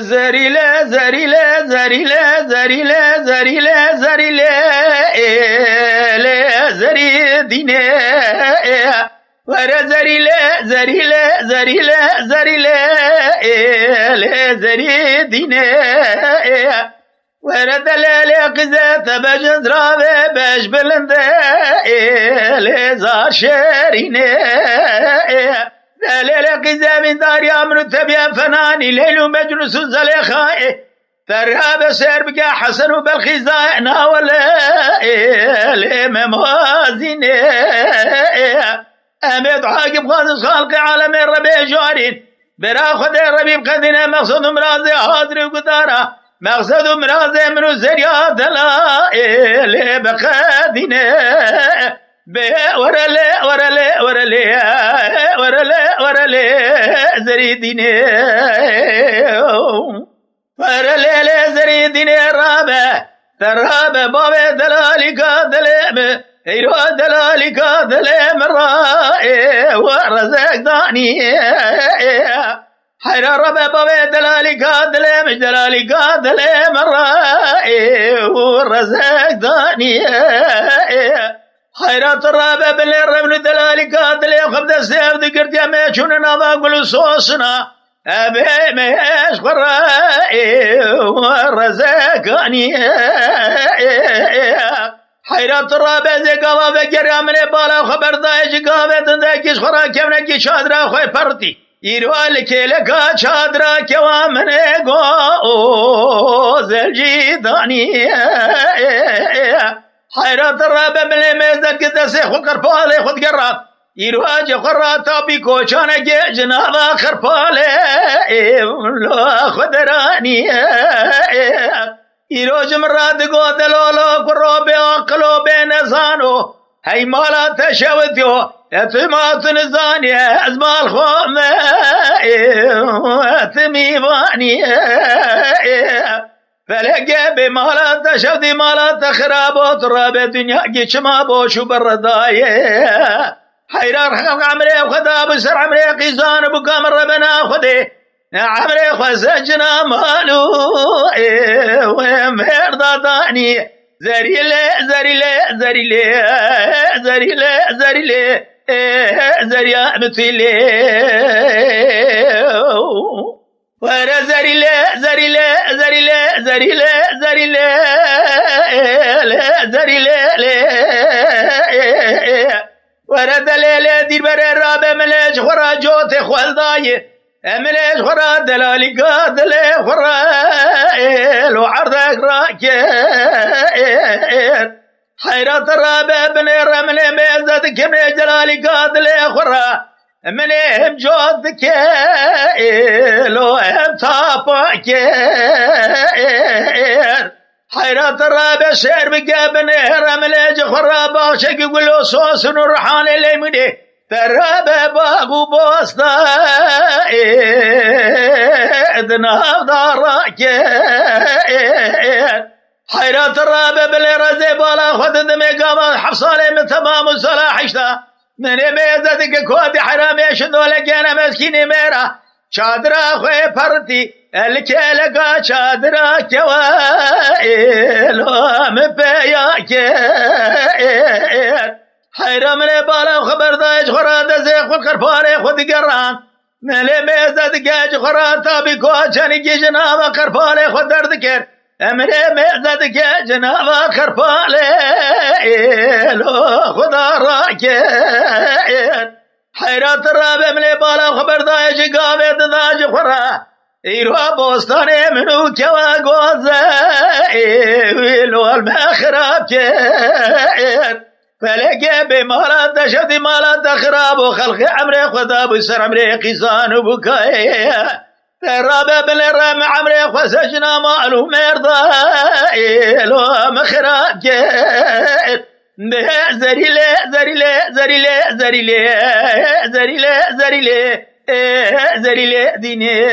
Zerile zerile zerile zerile zerile zerile ele zeri dine vere zerile zerile zerile zerile ele zeri dine vere delele kıze tebecez rave beş belinde ele zar şerine ليلة قزام دار أمر تبيا فناني ليل مجلس زليخاء ترهاب سير بقى حسن بالخزائنا ولا موازين أمد عاقب خالص خالق عالم الربيع جارين برا خد الربيع قدنا مقصد مرازي حاضر وقدارة مقصد مرازي منو زريات لا بقادنا ورلي ورلي ورلي ورلي ورلي زريديني ورلي زريديني رابع ترابع بابا دلالي كادلم ايرو دلالي كادلم رائي ورزق داني حير ربع بابا دلالي كادلم دلالي كادلم رائي ورزق داني حيرات الرابع بالرمل دلالي قاتل يخبد السيف ذكرت يا ميشون نضا قل صوصنا أبي ميش قرائي ورزاقاني حيرات الرابع زي قضا بكر يا من بالا خبر دايش قابت ذاكيش خرا كمنكي شادرا خوي برتي يروالك لك شادرا كوامنكو زلجي داني حيرات الرابع من الميزة قدسي خود قربالي خود قرات يرواج قرات أبي كوشانا جنابا قربالي خود راني يروج مراد قوتلولو قروبي وقلو بين زانو هاي مالا تشوتيو اتمات نزاني ازمال خوم اتميباني فلقى بمالا تشودي مالا تخرابو تراب الدنيا جيشما بوشو بردايه حيرار حقق عمري وخدا بسر عمري قيزان بقام ربنا خدي عمري خزجنا مالو ومرضى داني زريلي زريلي زريلي زريلي زريلي زريا مثيلي ورا زريلة زريلة زريلة زريلة زريلة زريلة ورا دلالة دير برا رابع ملاش خورا جوت خالداي ملاش خورا دلالي قادل خورا لو عرضك راكير حيرات الرابع بن الرمل ميزة كمي جلالي قادل خورا منهم جودك لو هم تابك حيرات الرابع شير بقابن رملج خرابا شق يقولوا صوص نورحان اللي مدي ترابع باقو بوسطا ادنا دارك حيرات الرابع بالرزي بالا خد دمي قاما حفصالي من تمام الصلاح اشتا من ميزتك كودي حرامي شدولة جانا مسكيني ميرا شادرا خوي پرتي الكيلقا شادرا كوائل ومبياك حرامي بالا خبر دايش خراد زيخ والقرفاري خود قران من ميزتك خراد تابي كواشاني جنابا قرفاري خود دردكر امري ميزتك جنابا قرفاري خدا راكين حيرات الرابع من بالا خبر دايش قابت داج خرا يروى بوستاني منو كوا قوزا ويلو المخراب كين فلقى بمالا تشدي مالا تخراب وخلق عمري خدا بسر عمري قيسان وبكاي الرابع بالرام عمري خسجنا مالو مرضى لو مخراب كين زريلة زريلة زريلة زريلة زريلة زريلة زريلة ديني